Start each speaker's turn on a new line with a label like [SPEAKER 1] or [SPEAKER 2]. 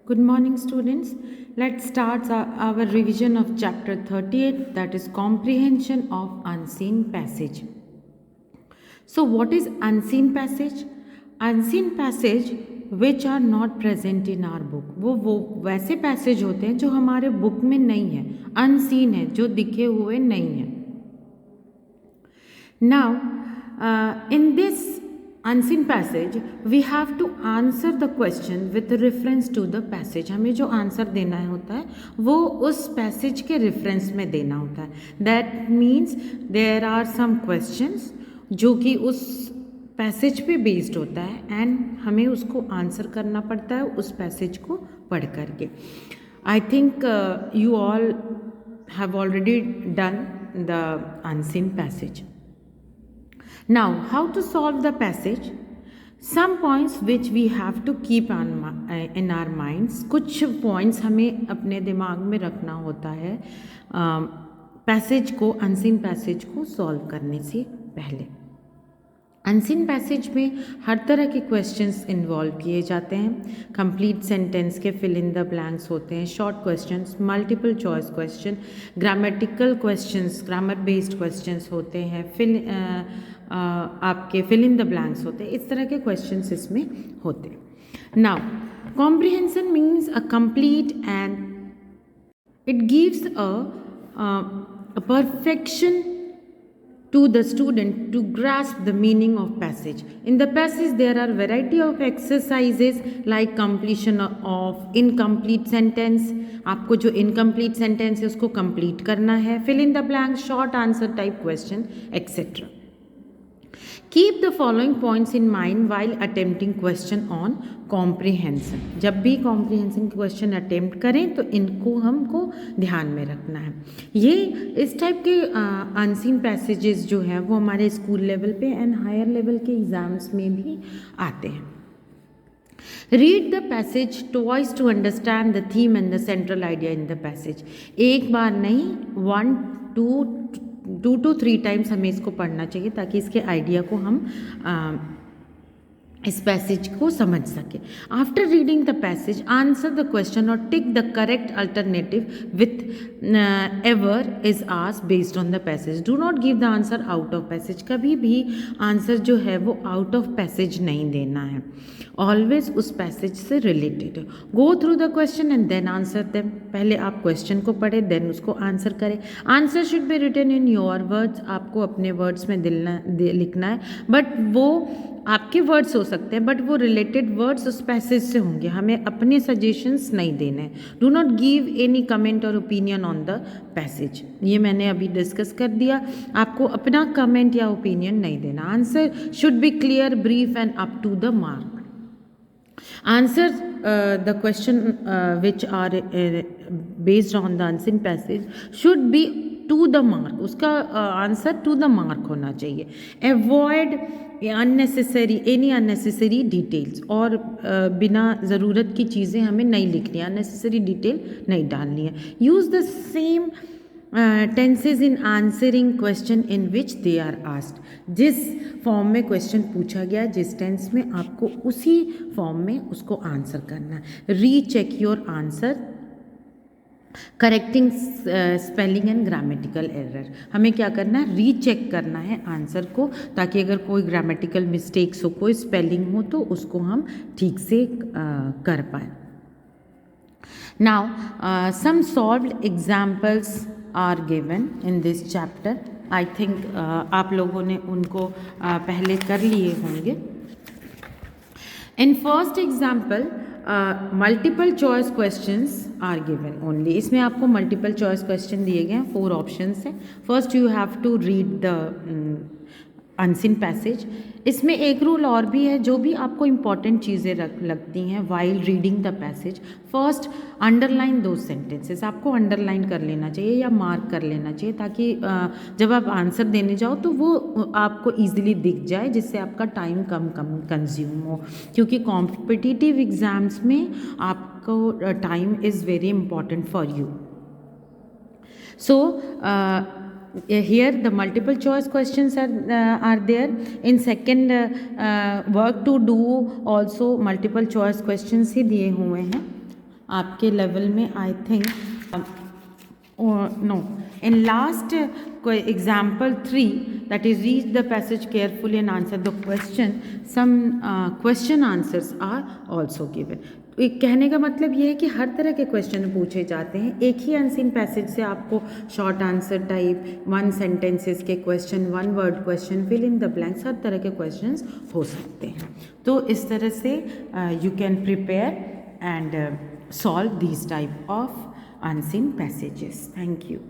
[SPEAKER 1] Good morning, students. Let's start our revision of chapter 38, that is comprehension of unseen passage. So, what is unseen passage? Unseen passage which are not present in our book. वो वैसे passage होते हैं जो हमारे book में नहीं है, unseen है, जो दिखे हुए नहीं है. Now, in this unseen passage we have to answer the question with reference to the passage. हमें जो आंसर देना होता है वो उस पैसेज के रेफरेंस में देना होता है. That means there are some questions जो कि उस पैसेज पे बेस्ड होता है एंड हमें उसको आंसर करना पड़ता है उस पैसेज को पढ़ करके. I think you all have already done the unseen passage. Now, how to solve the passage? Some points which we have to keep in our minds. कुछ points हमें अपने दिमाग में रखना होता है पैसेज को, अनसीन पैसेज को सॉल्व करने से पहले. अनसीन पैसेज में हर तरह के क्वेश्चंस इन्वॉल्व किए जाते हैं. कंप्लीट सेंटेंस के फिल इन द ब्लैंक्स होते हैं, short questions, multiple choice question, grammatical questions, grammar based questions होते हैं, आपके फिल इन द ब्लैंक्स होते हैं. इस तरह के क्वेश्चंस इसमें होते हैं. Now comprehension means a complete and it gives a perfection to the student to grasp the meaning of passage. In the passage there are variety of exercises like completion of incomplete sentence. आपको जो incomplete sentence है उसको complete करना है, fill in the blank, short answer type question, etc. Keep the following points in mind while attempting question on comprehension. जब भी comprehension question attempt करें तो इनको हमको ध्यान में रखना है. ये इस टाइप के unseen passages जो हैं वो हमारे स्कूल लेवल पे एंड हायर लेवल के एग्जाम्स में भी आते हैं. Read the passage twice to understand the theme and the central idea in the passage. एक बार नहीं, 2 to 3 टाइम्स हमें इसको पढ़ना चाहिए ताकि इसके आइडिया को हम इस पैसेज को समझ सके. After reading the passage answer the question और tick the correct alternative with ever is asked based on the passage. Do not give the answer out of passage. कभी भी आंसर जो है वो आउट ऑफ पैसेज नहीं देना है, always उस पैसेज से related. Go through the question and then answer them. पहले आप क्वेश्चन को पढ़ें देन उसको आंसर करें. Answer should be written in your words. आपको अपने वर्ड्स में लिखना है, बट वो आपके वर्ड्स हो सकते हैं बट वो रिलेटेड वर्ड्स उस पैसेज से होंगे. हमें अपने सजेशंस नहीं देने हैं. Do not give any comment और ओपिनियन ऑन द पैसेज. ये मैंने अभी डिस्कस कर दिया. आपको अपना कमेंट या ओपिनियन नहीं देना. Answer should be clear, brief and up to the mark. Answer the question which are based on the unseen passage should be to the mark. उसका आंसर to the mark होना चाहिए. Avoid any unnecessary details. और बिना ज़रूरत की चीज़ें हमें नहीं लिखनी है, unnecessary डिटेल नहीं डालनी है. Use the same tenses in answering question in which they are asked. जिस फॉर्म में क्वेश्चन पूछा गया, जिस टेंस में, आपको उसी फॉर्म में उसको आंसर करना है. Recheck your answer, correcting spelling and grammatical error. हमें क्या करना है, रीचेक करना है आंसर को, ताकि अगर कोई ग्रामेटिकल मिस्टेक्स हो, कोई स्पेलिंग हो तो उसको हम ठीक से कर पाएँ. Now some solved examples are given in this chapter. I think आप लोगों ने उनको पहले कर लिए होंगे. In first example multiple choice questions are given only. इसमें आपको मल्टीपल चॉइस क्वेश्चन दिए गए हैं, 4 ऑप्शंस हैं. First you have to read the unseen passage. इसमें एक रूल और भी है, जो भी आपको इम्पॉर्टेंट चीज़ें लगती हैं while reading the passage. First underline दो सेंटेंसेस. आपको अंडरलाइन कर लेना चाहिए या मार्क कर लेना चाहिए, ताकि जब आप आंसर देने जाओ तो वो आपको ईजिली दिख जाए, जिससे आपका टाइम कम कंज्यूम हो. क्योंकि कॉम्पिटिटिव एग्ज़ाम्स में आपको time is very important for you. So here the multiple choice questions are there. In second work to do also multiple choice questions ही दिए हुए हैं. आपके लेवल में I think no, in last example 3, that is read the passage carefully and answer the question, some question answers are also given. कहने का मतलब ये है कि हर तरह के क्वेश्चन पूछे जाते हैं। एक ही अनसीन पैसेज से आपको शॉर्ट आंसर टाइप, 1 सेंटेंसेस के question, 1 word question, fill in the blanks, हर तरह के क्वेश्चंस हो सकते हैं। तो इस तरह से you can prepare and solve these type of unseen passages. Thank you.